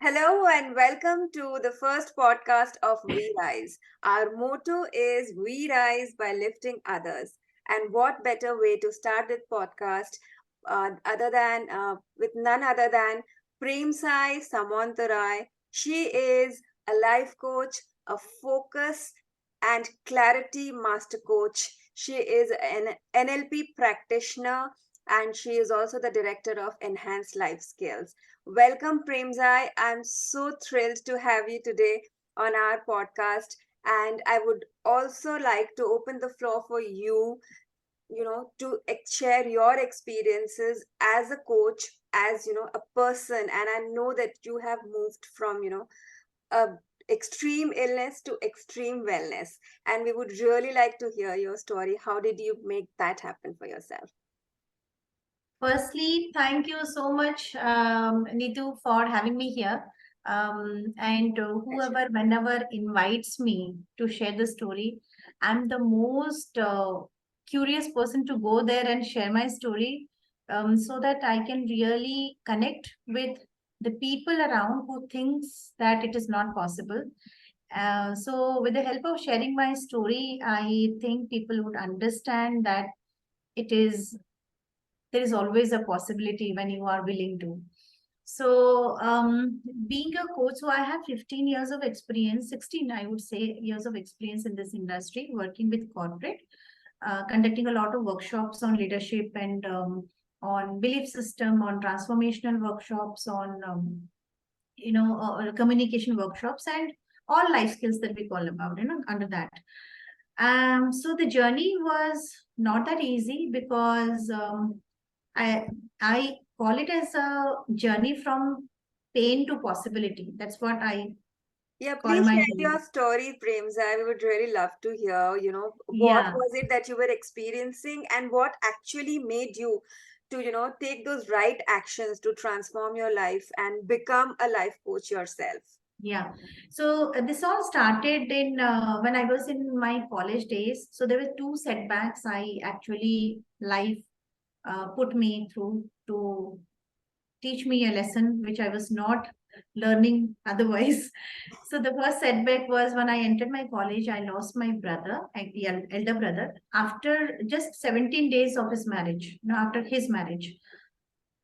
Hello and welcome to the first podcast of We Rise. Our motto is We Rise by Lifting Others. And what better way to start this podcast other than with none other than Premsai Samantaroy. She is a life coach, a focus and clarity master coach. She is an NLP practitioner and she is also the director of Enhanced Life Skills. Welcome, Premsai. I'm so thrilled to have you today on our podcast. And I would also like to open the floor for you, to share your experiences as a coach, as, a person. And I know that you have moved from, a extreme illness to extreme wellness. And we would really like to hear your story. How did you make that happen for yourself? Firstly, thank you so much, Nitu, for having me here. And Pleasure. whoever, whenever invites me to share the story, I'm the most curious person to go there and share my story so that I can really connect with the people around who thinks that it is not possible. So with the help of sharing my story, I think people would understand that it is there is always a possibility when you are willing to. So, being a coach, so I have 15 years of experience, 16, I would say, years of experience in this industry, working with corporate, conducting a lot of workshops on leadership and on belief system, on transformational workshops, on communication workshops, and all life skills that we call about, under that. So the journey was not that easy because I I call it as a journey from pain to possibility. That's what I Yeah, call please my share journey. your story, Premza. We would really love to hear, what Yeah. was it that you were experiencing and what actually made you to, take those right actions to transform your life and become a life coach yourself. Yeah. So this all started in when I was in my college days. So there were two setbacks I actually life put me through to teach me a lesson which I was not learning otherwise. So the first setback was when I entered my college, I lost my brother, the elder brother, after just 17 days of his marriage, after his marriage.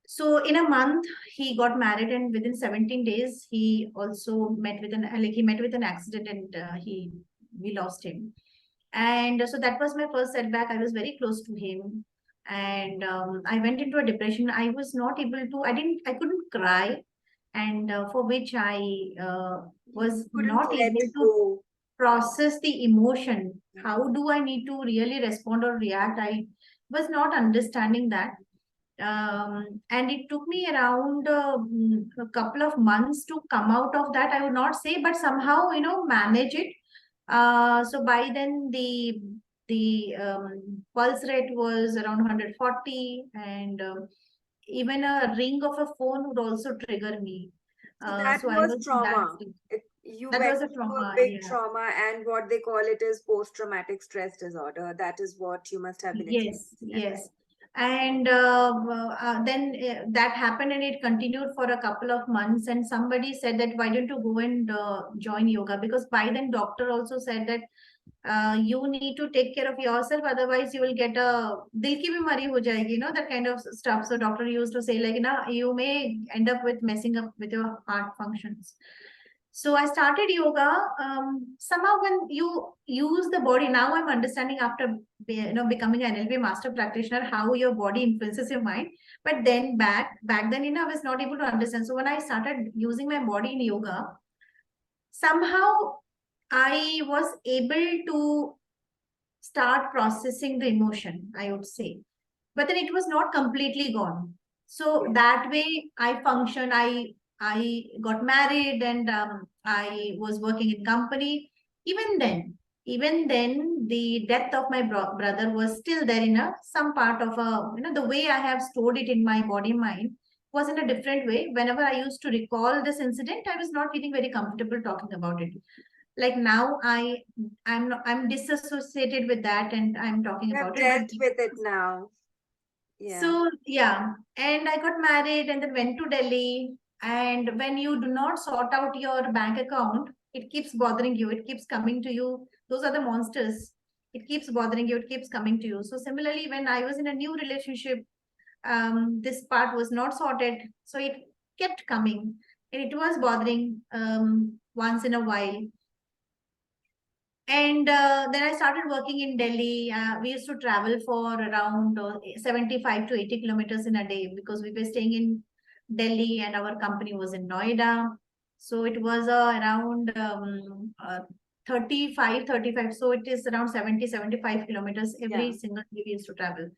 So in a month, he got married, and within 17 days, he also met with an accident, and he we lost him. And so that was my first setback. I was very close to him, and I went into a depression. I was not able to. I couldn't cry, and for which I You was couldn't not let able to go. process the emotion. How do I need to really respond or react? I was not understanding that, and it took me around a couple of months to come out of that. I would not say, but somehow manage it. So by then the pulse rate was around 140, and even a ring of a phone would also trigger me. So that So I was was in that trauma. state. You That went was a into a trauma. big Yeah. trauma, and what they call it is post-traumatic stress disorder. That is what you must have been Yes, experiencing at that. yes. And then that happened and it continued for a couple of months. And somebody said that, why don't you go and join yoga? Because by then, doctor also said that you need to take care of yourself. Otherwise, you will get a dil ki bimari ho jayegi, that kind of stuff. So doctor used to say like, you may end up with messing up with your heart functions. So I started yoga. Somehow when you use the body, now I'm understanding after becoming an NLP master practitioner how your body influences your mind. But then back then, I was not able to understand. So when I started using my body in yoga, somehow I was able to start processing the emotion, I would say. But then it was not completely gone. So Yeah. that way I functioned. I got married, and I was working in company. Even then, the death of my brother was still there in a some part of a the way I have stored it in my body mind was in a different way. Whenever I used to recall this incident, I was not feeling very comfortable talking about it. Like now I'm disassociated with that and I'm talking You have about it. But dealt with it now. Yeah. so yeah, and I got married and then went to Delhi. And when you do not sort out your bank account, it keeps bothering you. It keeps coming to you. Those are the monsters. It keeps bothering you. It keeps coming to you. So similarly, when I was in a new relationship, this part was not sorted. So it kept coming and it was bothering once in a while. And then I started working in Delhi. We used to travel for around 75 to 80 kilometers in a day because we were staying in Delhi and our company was in Noida. So it was around 35. So it is around 70, 75 kilometers Yeah. every single day we used to travel.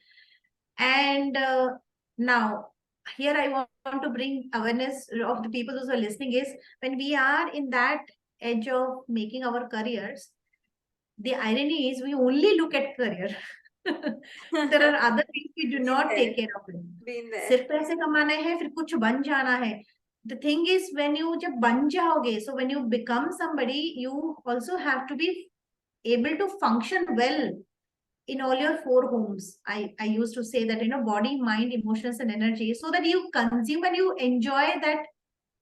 And now, here I want to bring awareness of the people those who are listening is when we are in that edge of making our careers, the irony is we only look at career. There are other things we do Been not there. take care of it. Been there. सिर्फ पैसे कमाना है फिर कुछ बन जाना है. The thing is when you जब बन जाओगे, so when you become somebody, you also have to be able to function well in all your four homes. I used to say that, body, mind, emotions, and energy, so that you consume and you enjoy that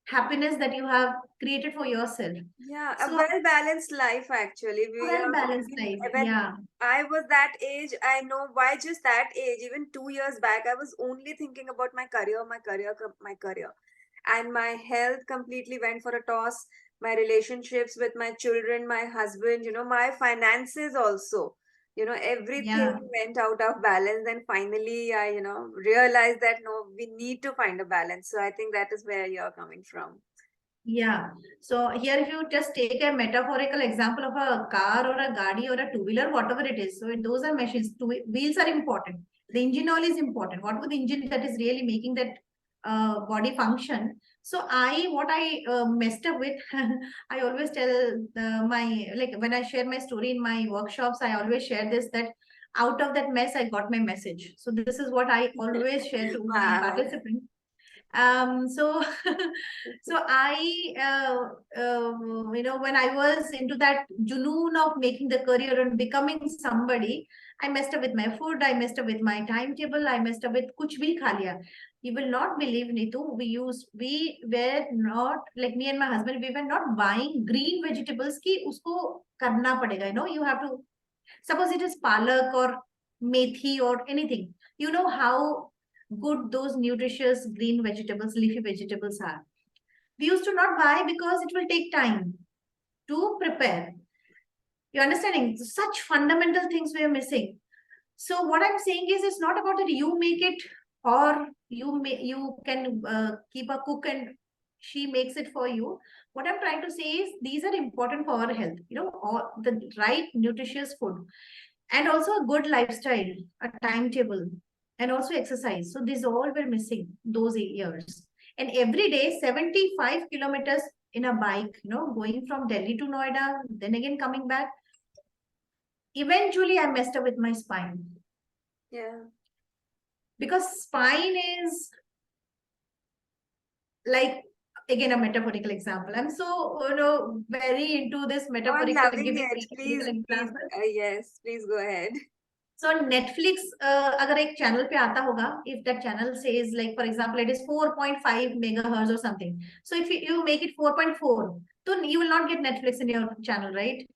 happiness that you have created for yourself. Yeah, a So well balanced life actually. a We well are balanced been life. when Yeah. I was that age, I know why just that age, even 2 years back, I was only thinking about my career, my career, my career. And my health completely went for a toss. My relationships with my children, my husband, my finances also. Yeah. Everything went out of balance. And finally, I, realized that no, we need to find a balance. So I think that is where you're coming from. Yeah. So here, if you just take a metaphorical example of a car or a gadi or a two-wheeler, whatever it is, so those are machines. Two wheels are important. The engine oil is important. What was the engine that is really making that body function? So what I messed up with, I always tell like when I share my story in my workshops, I always share this that out of that mess, I got my message. So this is what I always share to my Wow. participants. So so I when I was into that junoon of making the career and becoming somebody, I messed up with my food, I messed up with my timetable, I messed up with kuch bhi kha liya. You will not believe, Nitu, we were not, like me and my husband, we were not buying green vegetables ki usko karna padega, you have to, suppose it is palak or methi or anything, you know how good those nutritious green vegetables, leafy vegetables are. We used to not buy because it will take time to prepare. You understanding? Such fundamental things we are missing. So what I'm saying is, it's not about that you make it or you can keep a cook and she makes it for you. What I'm trying to say is these are important for our health. All the right nutritious food and also a good lifestyle, a timetable, and also exercise. So these all were missing those years. And every day, 75 kilometers in a bike, going from Delhi to Noida, then again coming back. Eventually, I messed up with my spine Yeah. because spine is like, again, a metaphorical example. I'm so very into this Oh, I'm metaphorical, loving giving it. metaphorical Please, please. example. Yes, please go ahead. So Netflix, अगर एक channel पे आता होगा, if that channel says like for example it is 4.5 megahertz or something, so if you make it 4.4, then you will not get Netflix in your channel, right?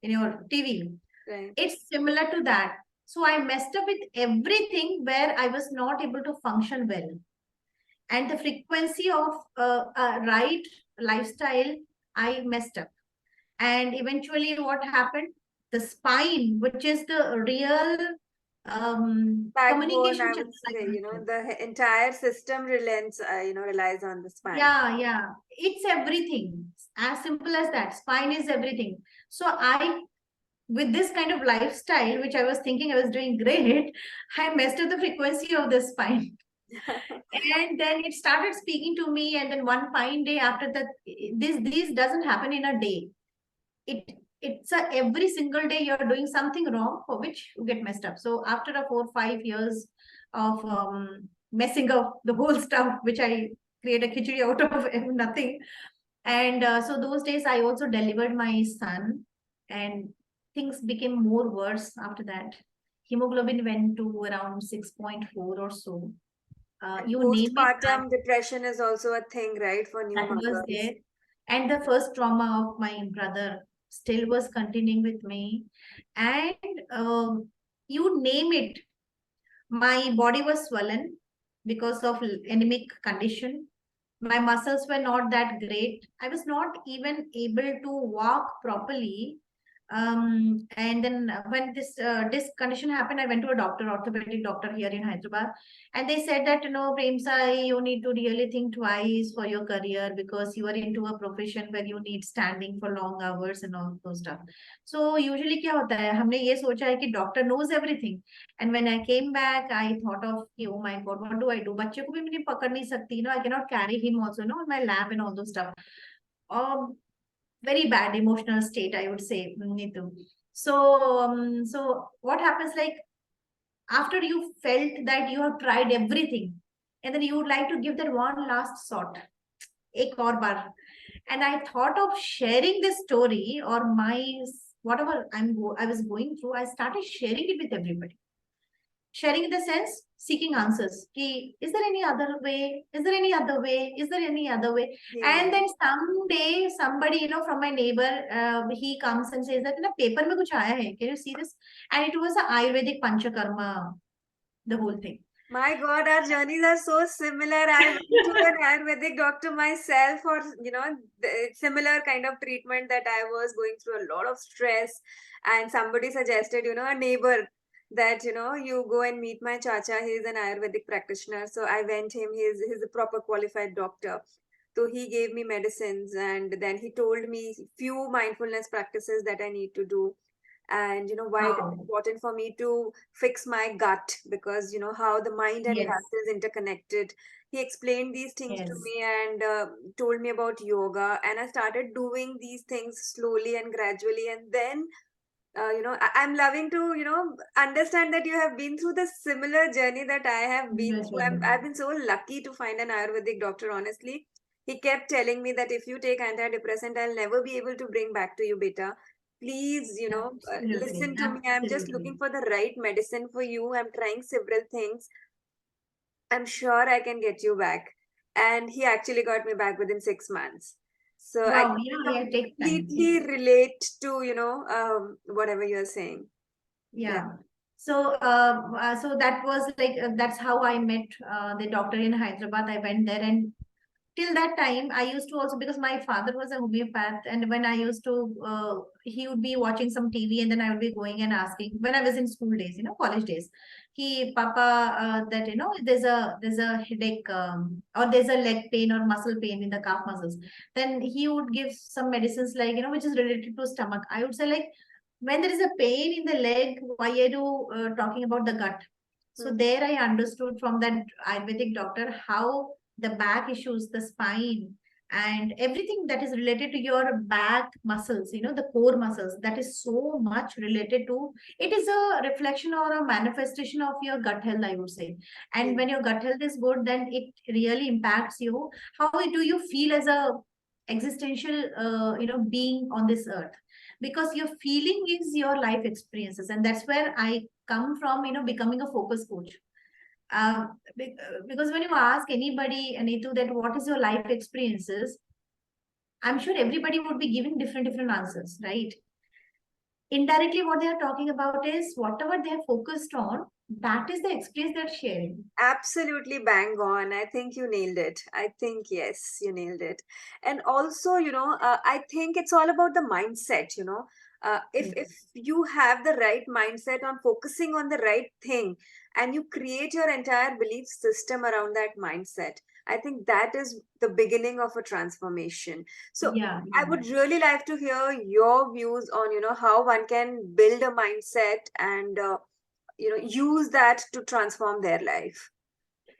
In your TV. Right. It's similar to that. So I messed up with everything where I was not able to function well, and the frequency of right lifestyle, I messed up. And eventually what happened, the spine, which is the real Backbone, communication I channel, would I say, consider. the entire system relies on the spine. Yeah, yeah, it's everything, as simple as that. Spine is everything. So I, with this kind of lifestyle, which I was thinking I was doing great, I messed up the frequency of the spine. And then it started speaking to me, and then one fine day after that, this doesn't happen in a day. It's a every single day you're doing something wrong for which you get messed up. So after a 4 5 years of messing up the whole stuff, which I create a khichdi out of nothing, and so those days I also delivered my son, and things became more worse after that. Hemoglobin went to around 6.4 or so. And You name it, postpartum depression is also a thing, right, for new that was mothers. there. And the first trauma of my brother still was continuing with me. And you name it, my body was swollen because of anemic condition. My muscles were not that great. I was not even able to walk properly. And then when this condition happened, I went to a doctor, orthopedic doctor here in Hyderabad, and they said that, Premsai, you need to really think twice for your career because you are into a profession where you need standing for long hours and all those stuff. So usually क्या होता है, हमने ये सोचा है कि doctor knows everything. And when I came back, I thought of, oh my God, what do I do? बच्चे को भी मैं पकड़ नहीं सकती, I cannot carry him also, on my lap and all those stuff. Very bad emotional state, I would say, Neetu. So what happens, like, after you felt that you have tried everything, and then you would like to give that one last shot, ek aur bar. And I thought of sharing this story or my whatever I was going through. I started sharing it with everybody. Sharing in the sense seeking answers. Ki, is there any other way? Is there any other way? Is there any other way? Yeah. And then someday somebody, from my neighbor, he comes and says that, paper mein kuch aaya hai, can you see this? And it was a Ayurvedic panchakarma, the whole thing. My God, our journeys are so similar. I went to an Ayurvedic doctor myself for, the similar kind of treatment that I was going through a lot of stress. And somebody suggested, a neighbor that, you go and meet my chacha. He's an Ayurvedic practitioner. So I went him. He's a proper qualified doctor. So he gave me medicines and then he told me few mindfulness practices that I need to do, and why it is Wow. important for me to fix my gut, because how the mind and Yes. gut is interconnected. He explained these things to Yes. me and told me about yoga, and I started doing these things slowly and gradually. And then I'm loving to understand that you have been through the similar journey that I have been through. I've been so lucky to find an Ayurvedic doctor, honestly. He kept telling me that if you take antidepressant, I'll never be able to bring back to you, beta. Please, Absolutely. listen to me. I'm just Absolutely. looking for the right medicine for you. I'm trying several things. I'm sure I can get you back. And he actually got me back within 6 months. So I Wow. can Yeah, it takes time. completely relate to, whatever you're saying. Yeah. Yeah. So that was like, that's how I met the doctor in Hyderabad. I went there, and till that time I used to also, because my father was a homeopath, and when I used to he would be watching some TV, and then I would be going and asking when I was in school days, college days. He Papa, that, there's a headache, or there's a leg pain or muscle pain in the calf muscles. Then he would give some medicines, like, which is related to stomach. I would say, like, when there is a pain in the leg, why are you talking about the gut? So Mhm. there I understood from that Ayurvedic doctor how the back issues, the spine, and everything that is related to your back muscles, the core muscles, that is so much related to, it is a reflection or a manifestation of your gut health, I would say. And Yeah. when your gut health is good, then it really impacts you. How do you feel as a existential, being on this earth? Because your feeling is your life experiences, and that's where I come from, becoming a focus coach. Because when you ask anybody, Anitu, that what is your life experiences, I'm sure everybody would be giving different answers, right? Indirectly, what they are talking about is whatever they are focused on, that is the experience they're sharing. Absolutely bang on. I think you nailed it. I think, yes, you nailed it. And also, I think it's all about the mindset, if Yes. you have the right mindset on focusing on the right thing and you create your entire belief system around that mindset, I think that is the beginning of a transformation. So Yeah, I yeah. would really like to hear your views on, how one can build a mindset and use that to transform their life.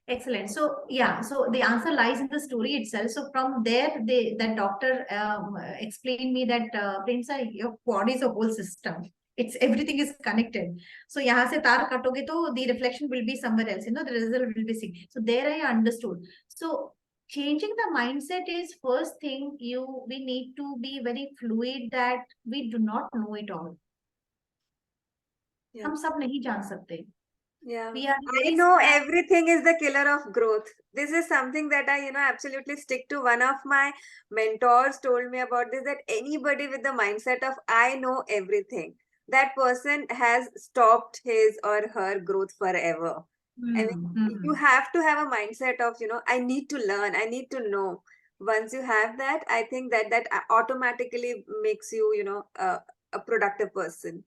Excellent. So yeah, so the answer lies in the story itself. So from there, that doctor explained me that, Premsai, your body is a whole system. It's everything is connected. So यहाँ से तार काटोगे तो the reflection will be somewhere else. The result will be seen. So there I understood. So changing the mindset is first thing. We need to be very fluid that we do not know it all. Yeah. हम सब नहीं जान सकते. Yeah. We are I very know stagnant. everything is the killer of growth. This is something that I, absolutely stick to. One of my mentors told me about this, that anybody with the mindset of I know everything, that person has stopped his or her growth forever. I Hmm. mean, you Hmm. have to have a mindset of, I need to learn, I need to know. Once you have that, I think that automatically makes you, a productive person.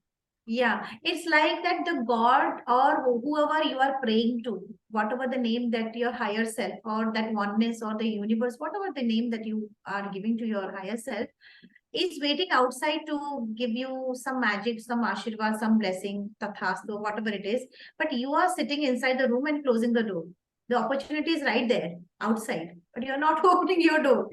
Yeah, it's like that the God or whoever you are praying to, whatever the name that your higher self or that oneness or the universe, whatever the name that you are giving to your higher self, is waiting outside to give you some magic, some ashirvad, some blessing, tathastu, whatever it is. But you are sitting inside the room and closing the door. The opportunity is right there outside, but you're not opening your door.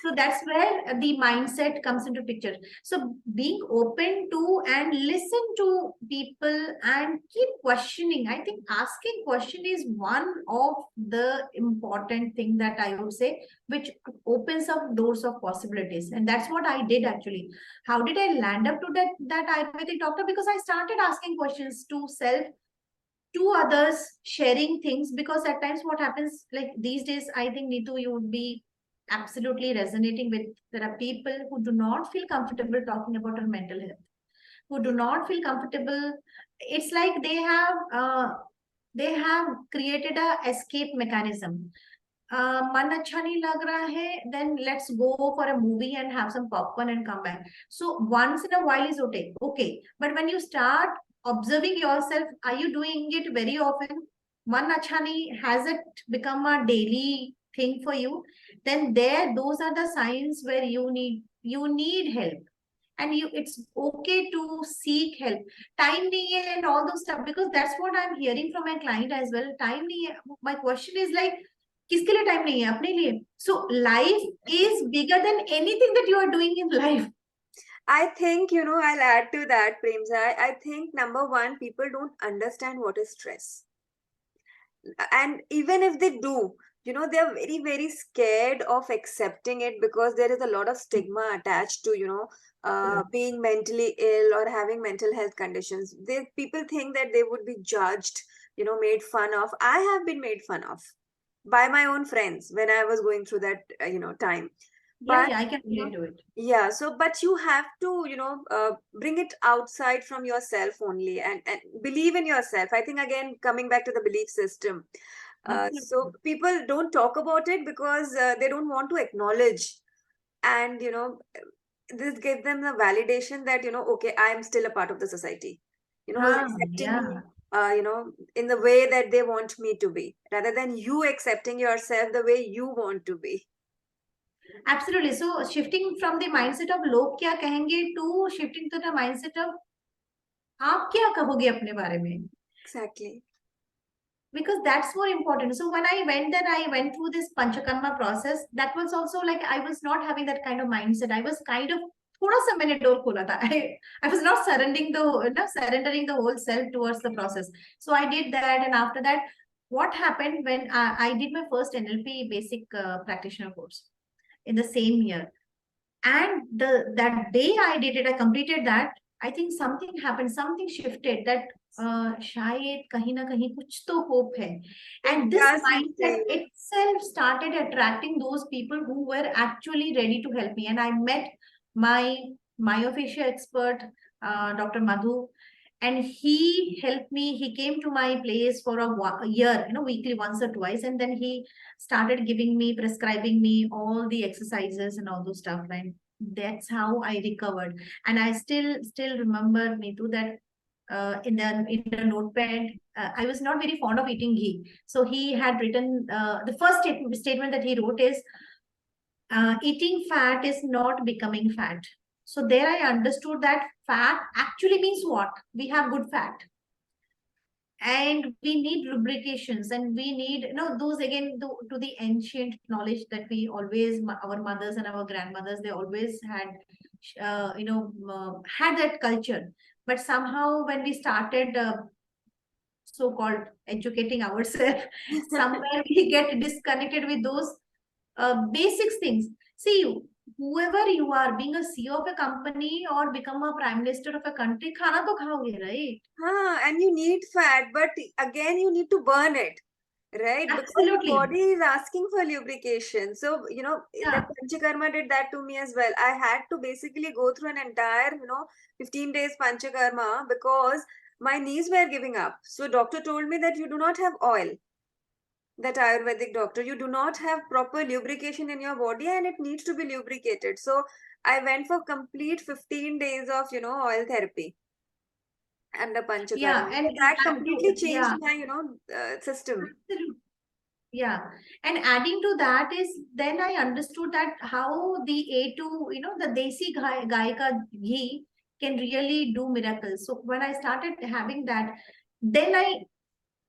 So that's where the mindset comes into picture. So being open to and listen to people and keep questioning. I think asking question is one of the important thing that I would say, which opens up doors of possibilities. And that's what I did actually. How did I land up to that Ayurvedic doctor? Because I started asking questions to self, to others, sharing things. Because at times what happens, like these days, I think Neetu, you would be absolutely resonating with, there are people who do not feel comfortable talking about their mental health, who do not feel comfortable. It's like they have created a escape mechanism. मन अच्छा नहीं लग रहा है, then let's go for a movie and have some popcorn and come back. So once in a while is okay, but when you start observing yourself, are you doing it very often? मन अच्छा नहीं, has it become a daily thing for you? Then there, those are the signs where you need help. And you, it's okay to seek help. Time nahi hai and all those stuff, because that's what I'm hearing from my client as well. Time nahi hai. My question is like, किसके लिए time नहीं है अपने लिए? So life is bigger than anything that you are doing in life. I think, I'll add to that, Premsai. I think number one, people don't understand what is stress. And even if they do, they're very, very scared of accepting it because there is a lot of stigma attached to, being mentally ill or having mental health conditions. People think that they would be judged, made fun of. I have been made fun of by my own friends when I was going through that, time. Yeah, But yeah, I can you know relate to it. yeah, so but you have to bring it outside from yourself only, and believe in yourself. I think, again, coming back to the belief system, so Absolutely. people don't talk about it because they don't want to acknowledge, and this gives them the validation that, okay, I am still a part of the society, who's हाँ, accepting me, yeah. in the way that they want me to be, rather than you accepting yourself the way you want to be. Absolutely. So shifting from the mindset of लोग क्या कहेंगे to shifting to the mindset of आप क्या कहोगे अपने बारे में? Exactly. Because that's more important. So when I went there, I went through this panchakarma process. That was also like, I was not having that kind of mindset. I was kind of थोड़ा सा मैंने door खोला था. I was not surrendering the whole self towards the process. So I did that, and after that, what happened when I did my first NLP basic practitioner course in the same year. And that day I did it, I completed that. I think something happened, something shifted, that शायद कहीं ना कहीं कुछ तो hope है. It And this does mindset feel. itself started attracting those people who were actually ready to help me. And I met my myofascia expert, Dr. Madhu, and he helped me. He came to my place for a year, weekly, once or twice, and then he started giving me, prescribing me all the exercises and all those stuff. And that's how I recovered. And I still remember, Neetu, that in the notepad, I was not very fond of eating ghee. So he had written, the first statement that he wrote is, eating fat is not becoming fat. So there I understood that fat actually means what? We have good fat, and we need lubrications, and we need, those again, to the ancient knowledge that we always, our mothers and our grandmothers, they always had, had that culture. But somehow when we started so-called educating ourselves, somewhere we get disconnected with those basic things. See, whoever you are, being a CEO of a company or become a prime minister of a country, khana to khaoge, right? And you need fat, but again, you need to burn it, right? Because your Absolutely. body is asking for lubrication. So, the Yeah. Panchakarma did that to me as well. I had to basically go through an entire, 15 days Panchakarma because my knees were giving up. So, doctor told me that you do not have oil, that Ayurvedic doctor, you do not have proper lubrication in your body and it needs to be lubricated. So, I went for complete 15 days of, oil therapy and a Yeah. Panchakarma. And So that completely changed yeah, my, system. absolutely. Yeah. And adding to that is then I understood that how the A2, the Desi gai ka ghee can really do miracles. So when I started having that, then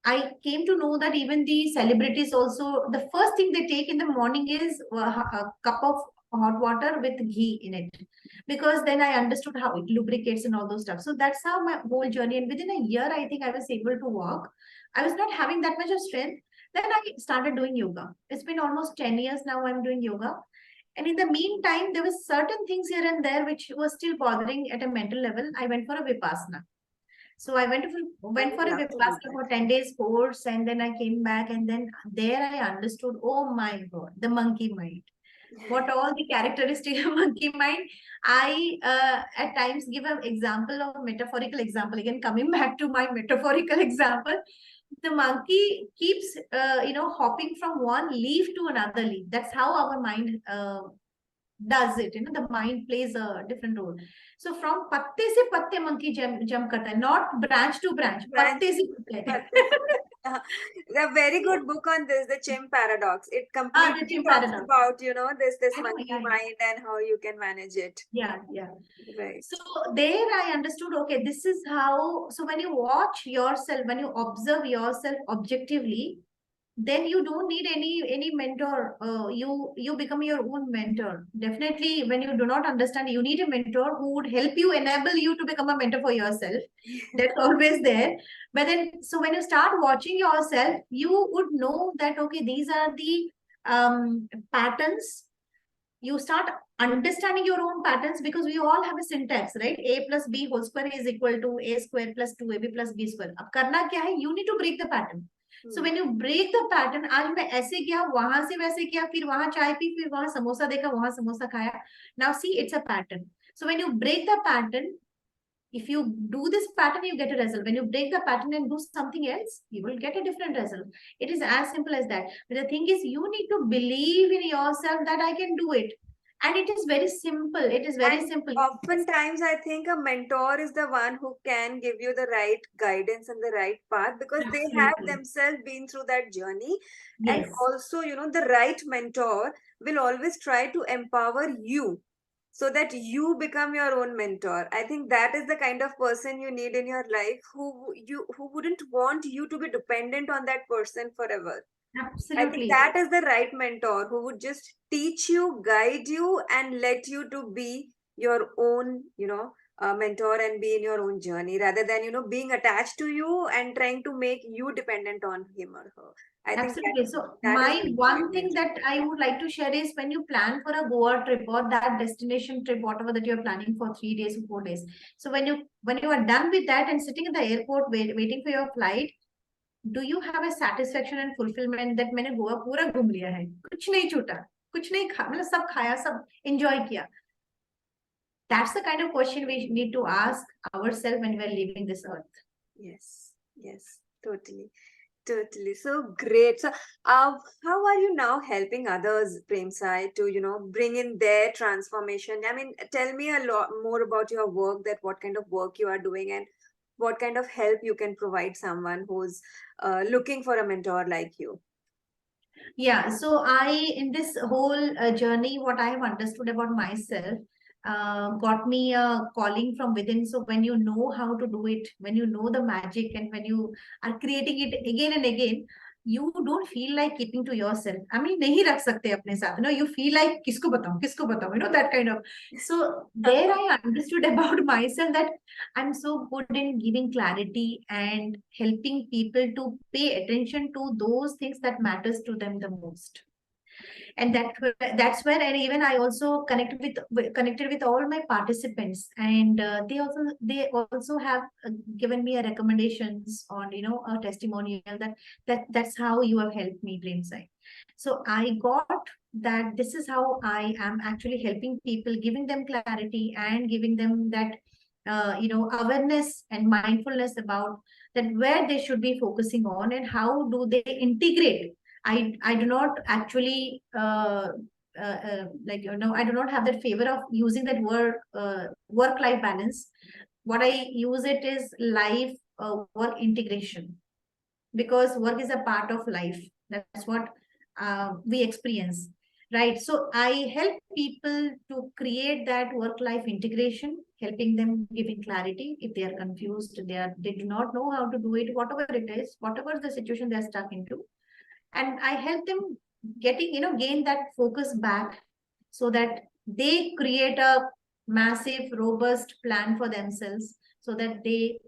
I came to know that even the celebrities also, the first thing they take in the morning is a cup of hot water with ghee in it. Because then I understood how it lubricates and all those stuff. So that's how my whole journey. And within a year, I think I was able to walk. I was not having that much of strength. Then I started doing yoga. It's been almost 10 years now I'm doing yoga. And in the meantime, there was certain things here and there which was still bothering at a mental level. I went for a Vipassana. So I I went would for a love to do Vipassana that. for 10 days course, and then I came back, and then there I understood, oh my God, the monkey mind. What all the characteristics of monkey mind. I at times give an example of metaphorical example. Again, coming back to my metaphorical example, the monkey keeps hopping from one leaf to another leaf. That's how our mind does it. The mind plays a different role. So from patte se patte monkey jump karta hai, not branch to branch, Branch patte to se patte. patte se patte. A very good book on this, The Chimp Paradox. It The completely gym talks paradox. about, this I know, monkey yeah, mind and how you can manage it. yeah. Right. So there I understood, okay, this is how. So when you watch yourself, when you observe yourself objectively, then you don't need any mentor. You become your own mentor. Definitely, when you do not understand, you need a mentor who would help you, enable you to become a mentor for yourself. That's always there. But then, so when you start watching yourself, you would know that okay, these are the patterns. You start understanding your own patterns because we all have a syntax, right? A plus B whole square is equal to A square plus 2AB plus B square. अब करना क्या है? You need to break the pattern. So Hmm. when you break the pattern, आज मैं ऐसे किया, वहां से वैसे किया, फिर वहां चाय पी, फिर वहां समोसा देखा, वहां समोसा खाया. Now see, it's a pattern. So when you break the pattern, if you do this pattern, you get a result. When you break the pattern and do something else, you will get a different result. It is as simple as that. But the thing is, you need to believe in yourself that I can do it. And it is very simple. It is very And simple. oftentimes, I think a mentor is the one who can give you the right guidance and the right path because they have Absolutely. themselves been through that journey. And Yes. also, the right mentor will always try to empower you so that you become your own mentor. I think that is the kind of person you need in your life who wouldn't want you to be dependent on that person forever. I think Absolutely. that is the right mentor who would just teach you, guide you, and let you to be your own, mentor and be in your own journey rather than, being attached to you and trying to make you dependent on him or her. I think Absolutely. So that is my the right one thing mentor. that I would like to share is when you plan for a Goa trip or that destination trip, whatever that you're planning for 3 days or 4 days. So when you are done with that and sitting in the airport waiting for your flight, do you have a satisfaction and fulfillment that मैंने गोवा पूरा घूम लिया है, कुछ नहीं छूटा, कुछ नहीं खा, मतलब सब खाया, सब enjoy किया? That's the kind of question we need to ask ourselves when we're leaving this earth. Yes, yes, totally. Totally. So great. So, how are you now helping others, Premsai, to, bring in their transformation? I mean, tell me a lot more about your work, that what kind of work you are doing and what kind of help you can provide someone who's looking for a mentor like you. Yeah, so in this whole journey, what I have understood about myself got me a calling from within. So when you know how to do it, when you know the magic, and when you are creating it again and again, you don't feel like keeping to yourself. I mean, नहीं रख सकते अपने साथ. You feel like किसको बताऊं, that kind of. So there I understood about myself that I'm so good in giving clarity and helping people to pay attention to those things that matters to them the most. And that's where, and even I also connected with all my participants, and they also have given me a recommendations on, a testimonial, that's how you have helped me, Premsai. So I got that this is how I am actually helping people, giving them clarity and giving them that awareness and mindfulness about that where they should be focusing on and how do they integrate. I do not actually I do not have that favor of using that work life balance. What I use it is life work integration, because work is a part of life. That's what we experience, right? So I help people to create that work life integration, helping them, giving clarity if they are confused, they do not know how to do it, whatever it is, whatever the situation they're stuck into. And I help them getting, gain that focus back, so that they create a massive robust plan for themselves, so that they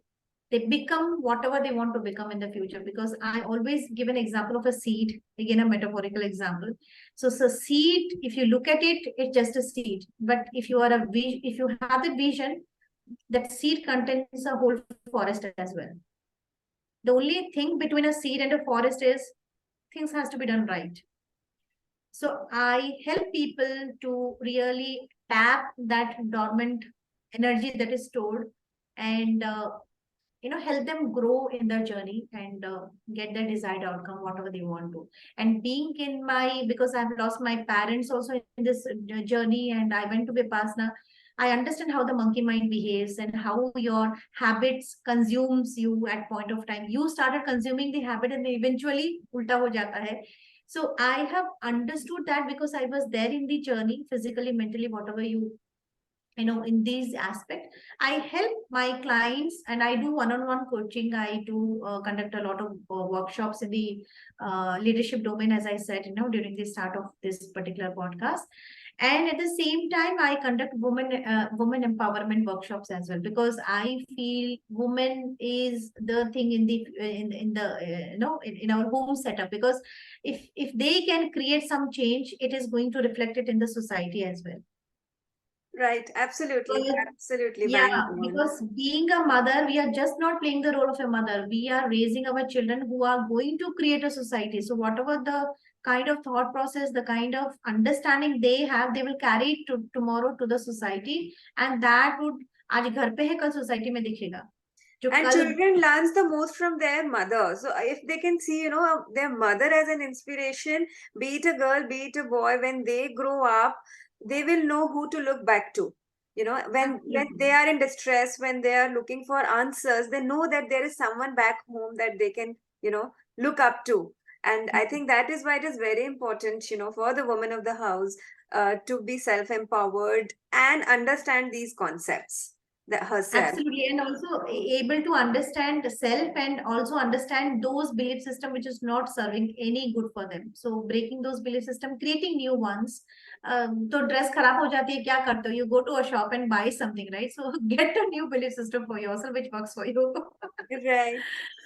become whatever they want to become in the future. Because I always give an example of a seed, again a metaphorical example. So seed, if you look at it, it's just a seed, but if you have that vision, that seed contains a whole forest as well. The only thing between a seed and a forest is things has to be done right. So I help people to really tap that dormant energy that is stored, and help them grow in their journey, and get their desired outcome, whatever they want to. And being in my, because I've lost my parents also in this journey, and I went to Vipassana, I understand how the monkey mind behaves and how your habits consumes you at point of time. You started consuming the habit and eventually ulta ho jata hai. So I have understood that because I was there in the journey, physically, mentally, whatever in these aspects. I help my clients, and I do one-on-one coaching. I do conduct a lot of workshops in the leadership domain, as I said, during the start of this particular podcast. And at the same time, I conduct women empowerment workshops as well, because I feel women is the thing in the in the in our home setup. Because if they can create some change, it is going to reflect it in the society as well. Right, absolutely, Because absolutely yeah, bang on. because being a mother, we are just not playing the role of a mother. We are raising our children who are going to create a society. So whatever the kind of thought process, the kind of understanding they have, they will carry it to tomorrow to the society, and that would आज घर पे है, कल society में दिखेगा, जो And कल children learns the most from their mother. So if they can see, their mother as an inspiration, be it a girl, be it a boy, when they grow up, they will know who to look back to. When they absolutely. are in distress, when they are looking for answers, they know that there is someone back home that they can, look up to. And I think that is why it is very important, for the woman of the house, to be self-empowered and understand these concepts that herself. Absolutely, and also able to understand the self, and also understand those belief system which is not serving any good for them. So breaking those belief system, creating new ones. तो dress खराब हो जाती है, क्या करते हो? You go to a shop and buy something, right? So get a new belief system for yourself which works for you. Right.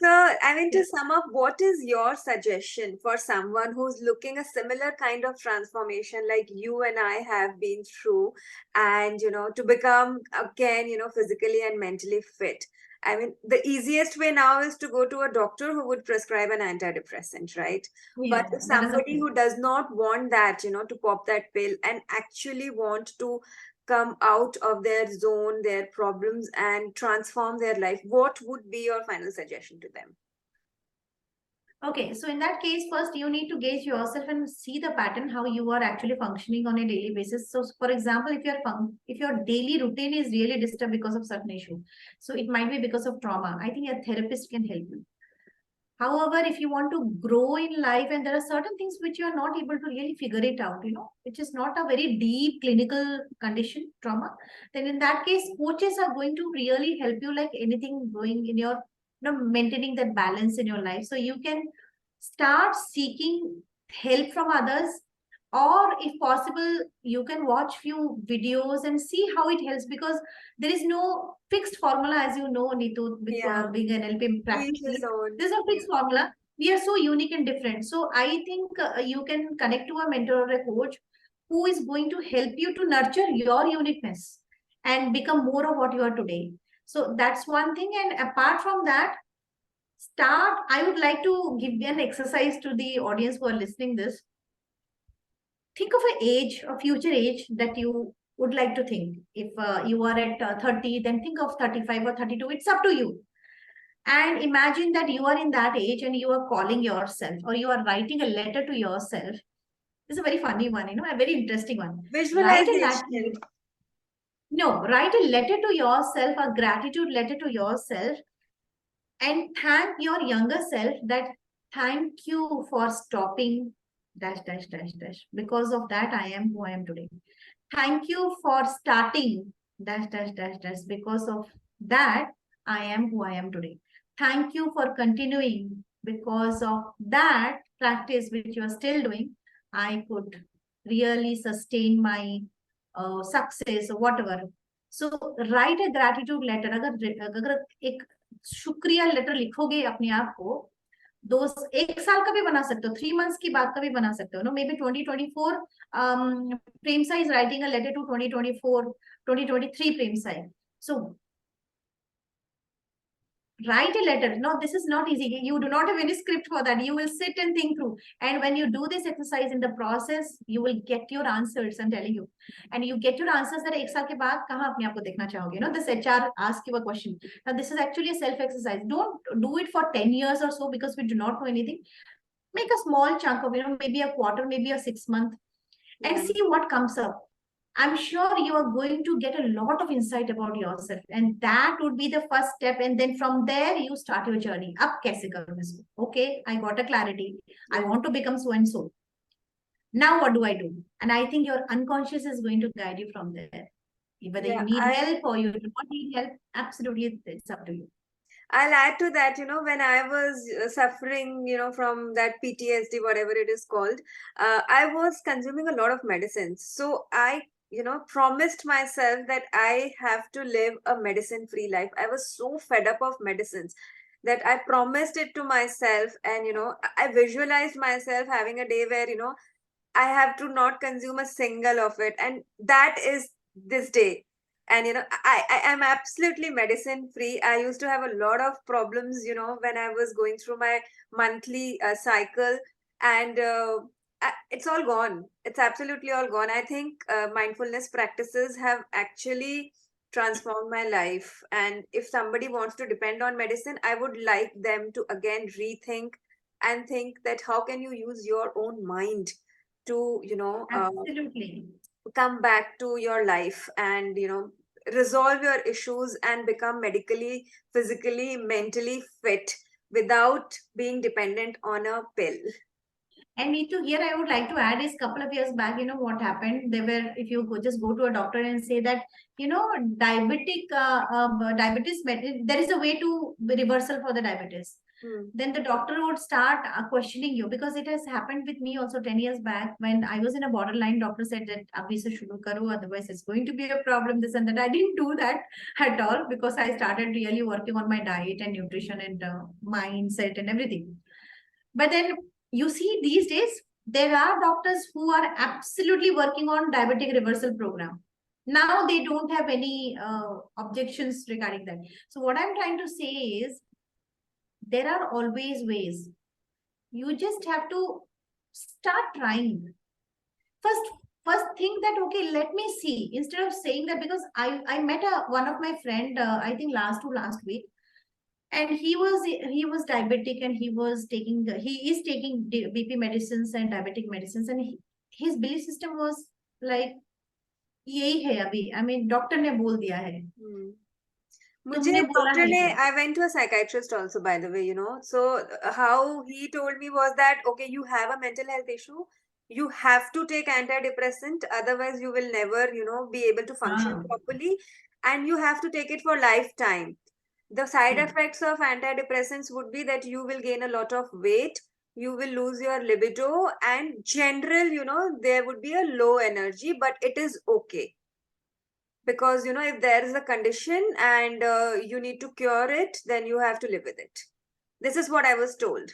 So, I mean, to sum up, what is your suggestion for someone who's looking a similar kind of transformation like you and I have been through, and, to become again, physically and mentally fit? I mean, the easiest way now is to go to a doctor who would prescribe an antidepressant, right? But Yeah, if that is a somebody who does not want that, to pop that pill and actually want to come out of their zone, their problems, and transform their life, what would be your final suggestion to them? okay. So in that case, first you need to gauge yourself and see the pattern how you are actually functioning on a daily basis. So, for example, if your daily routine is really disturbed because of certain issue, so it might be because of trauma. I think a therapist can help you. However, if you want to grow in life and there are certain things which you are not able to really figure it out, which is not a very deep clinical condition, trauma, then in that case, coaches are going to really help you like anything going in your, maintaining that balance in your life. So you can start seeking help from others, or if possible, you can watch few videos and see how it helps, because there is no fixed formula, as you know, Neetu, Yeah, being an LP to each his practitioner. own. There's no Yeah. fixed formula. We are so unique and different. So I think you can connect to a mentor or a coach who is going to help you to nurture your uniqueness and become more of what you are today. So that's one thing. And apart from that, start, I would like to give you an exercise to the audience who are listening this. Think of an age, a future age that you would like to think. If you are at 30, then think of 35 or 32. It's up to you. And imagine that you are in that age and you are calling yourself or you are writing a letter to yourself. It's a very funny one, a very interesting one. Write a letter. Visualization. No, write a letter to yourself, a gratitude letter to yourself, and thank your younger self that thank you for stopping dash dash dash dash. Because of that, I am who I am today. Thank you for starting dash dash dash dash. Because of that, I am who I am today. Thank you for continuing. Because of that practice which you are still doing, I could really sustain my success or whatever. So write a gratitude letter. अगर एक शुक्रिया letter लिखोगे अपने आप को, दो एक साल का भी बना सकते हो, 3 months की बात का भी बना सकते हो, no maybe 2024 Premsai is writing a letter to 2024 2023 Premsai. So write a letter. No, this is not easy. You do not have any script for that. You will sit and think through, and when you do this exercise, in the process you will get your answers, I'm telling you. And you get your answers that ek saal ke baad kahan apne aap ko dekhna chahoge. This HR ask you a question. Now this is actually a self exercise. Don't do it for 10 years or so, because we do not know anything. Make a small chunk of, maybe a quarter, maybe a 6 month, and Yeah. see what comes up. I'm sure you are going to get a lot of insight about yourself, and that would be the first step. And then from there, you start your journey. Up kaise karu isko? Okay, I got a clarity. I Yeah. want to become so and so. Now, what do I do? And I think your unconscious is going to guide you from there. Whether you Yeah. need help or you do not need help, absolutely, it's up to you. I'll add to that, when I was suffering, from that PTSD, whatever it is called, I was consuming a lot of medicines. So I, promised myself that I have to live a medicine free life. I was so fed up of medicines that I promised it to myself. And, I visualized myself having a day where, I have to not consume a single of it. And that is this day. And I am absolutely medicine free. I used to have a lot of problems, when I was going through my monthly cycle, and it's all gone. It's absolutely all gone. I think mindfulness practices have actually transformed my life. And if somebody wants to depend on medicine, I would like them to again rethink and think that how can you use your own mind to Absolutely. come back to your life and resolve your issues and become medically, physically, mentally fit without being dependent on a pill. And me too. Here, I would like to add is couple of years back, what happened? They were, if you just go to a doctor and say that, diabetes, there is a way to reversal for the diabetes. Hmm. Then the doctor would start questioning you, because it has happened with me also 10 years back when I was in a borderline. Doctor said that abhi se shuru karo, otherwise it's going to be a problem, this and that. I didn't do that at all, because I started really working on my diet and nutrition and mindset and everything. But then you see these days, there are doctors who are absolutely working on diabetic reversal program. Now they don't have any objections regarding that. So what I'm trying to say is, there are always ways. You just have to start trying. First, first think that, okay, let me see. Instead of saying that, because I met one of my friend, I think last week, and he was diabetic, and he is taking BP medicines and diabetic medicines, and his belief system was like, यही है अभी, I mean doctor ने बोल दिया है, Hmm. मुझे तुमने बोला डॉक्टर है ने, ये. I went to a psychiatrist also, by the way, so how he told me was that, okay, you have a mental health issue, you have to take antidepressant, otherwise you will never be able to function हाँ. properly, and you have to take it for lifetime. The side Hmm. effects of antidepressants would be that you will gain a lot of weight, you will lose your libido, and general, there would be a low energy, but it is okay, because if there is a condition and you need to cure it, then you have to live with it. This is what I was told.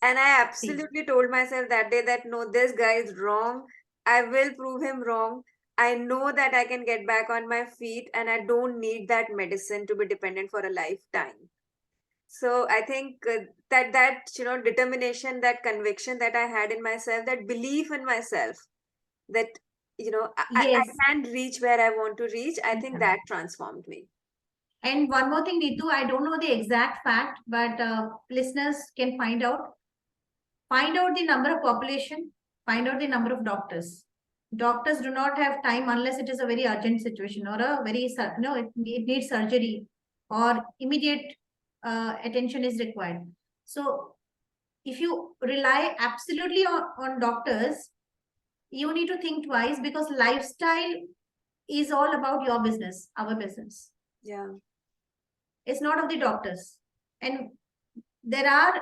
And I See, absolutely told myself that day that no, this guy is wrong. I will prove him wrong. I know that I can get back on my feet and I don't need that medicine to be dependent for a lifetime. So I think that determination, that conviction that I had in myself, that belief in myself, that I yes. can reach where I want to reach. I think Yeah. that transformed me. And one more thing, Neetu, I don't know the exact fact, but listeners can find out. Find out the number of population, find out the number of doctors. Doctors do not have time unless it is a very urgent situation or a very, no, it needs surgery or immediate attention is required. So if you rely absolutely on doctors, you need to think twice because lifestyle is all about your business, our business. Yeah. It's not of the doctors. And there are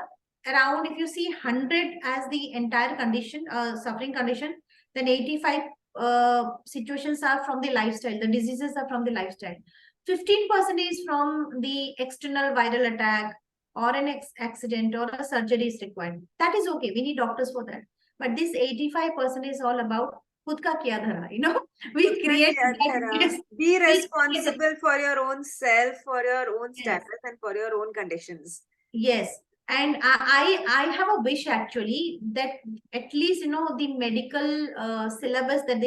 around, if you see 100 as the entire condition, suffering condition, then 85 situations are from the lifestyle. The diseases are from the lifestyle. 15% is from the external viral attack or an accident or a surgery is required. That is okay. We need doctors for that. But this 85% is all about खुद का क्या धरा, we खुद का create किया that, धरा. yes, Be we create that, responsible for your own self, for your own yes. status, and for your own conditions. Yes, and I have a wish actually that at least the medical syllabus that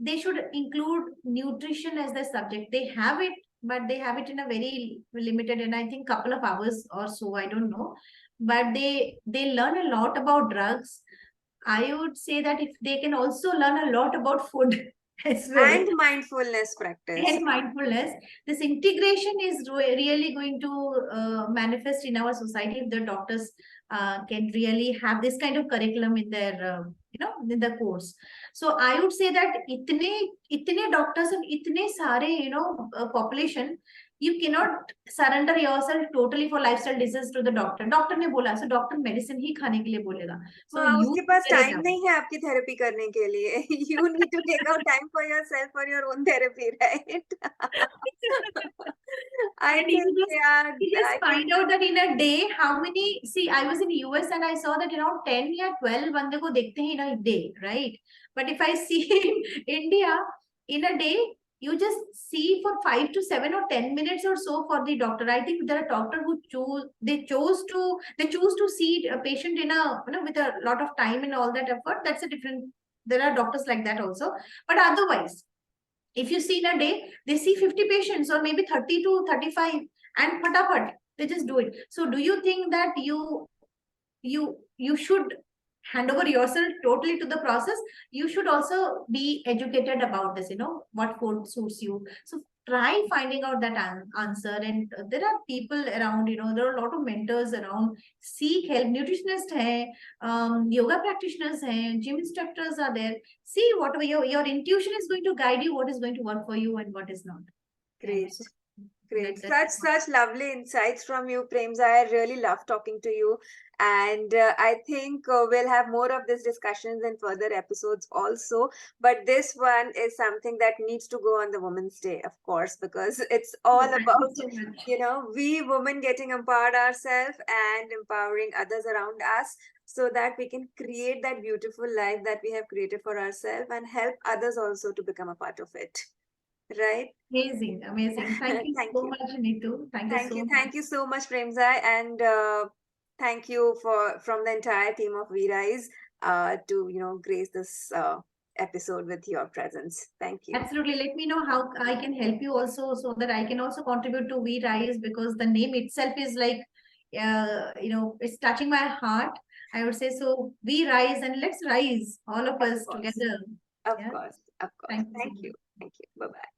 they should include nutrition as the subject. They have it, but they have it in a very limited and I think couple of hours or so. I don't know, but they learn a lot about drugs. I would say that if they can also learn a lot about food as well And mindfulness practice. and mindfulness, this integration is really going to manifest in our society if the doctors can really have this kind of curriculum in their in the course. So I would say that itne doctors and itne sare population, you cannot surrender yourself totally for lifestyle disease to the doctor ने बोला, so doctor medicine ही खाने के लिए बोलेगा, so हाँ, you उसके पास figure it time out. नहीं है आपकी थेरेपी करने के लिए. You need to take out time for yourself for your own therapy, right? I And think, yeah, you just I think find out that in a day how many, see, I was in US and I saw that around 10 or 12 बंदे को देखते हैं in a day, right? But if I see in India, in a day, you just see for 5 to 7 or 10 minutes or so for the doctor. I think there are doctors who choose to see a patient in a with a lot of time and all that effort. That's a different. There are doctors like that also, but otherwise if you see in a day, they see 50 patients or maybe 30 to 35 and patapat, they just do it. So do you think that you should hand over yourself totally to the process? You should also be educated about this, what food suits you. So try finding out that answer. And there are people around, there are a lot of mentors around. Seek help. Nutritionists hai, yoga practitioners hai, gym instructors are there. See what your intuition is going to guide you, what is going to work for you and what is not. And great. so Great. that's Such lovely insights from you, Premsai. I really love talking to you. And I think we'll have more of these discussions in further episodes also. But this one is something that needs to go on the Women's Day, of course, because it's all oh, thank you about, so much. we women getting empowered ourselves and empowering others around us so that we can create that beautiful life that we have created for ourselves and help others also to become a part of it. Right? Amazing, amazing. Thank you Thank so you. much, Neetu. Thank you so much. Thank you so much, Premzai, and thank you for from the entire team of V-Rise to grace this episode with your presence. Thank you. Absolutely. Let me know how I can help you also so that I can also contribute to We Rise because the name itself is like, it's touching my heart. I would say so. We rise and let's rise, all of Of us course, together. of Yeah. course, of course. Thank you so Thank you. much. Thank you. Bye bye.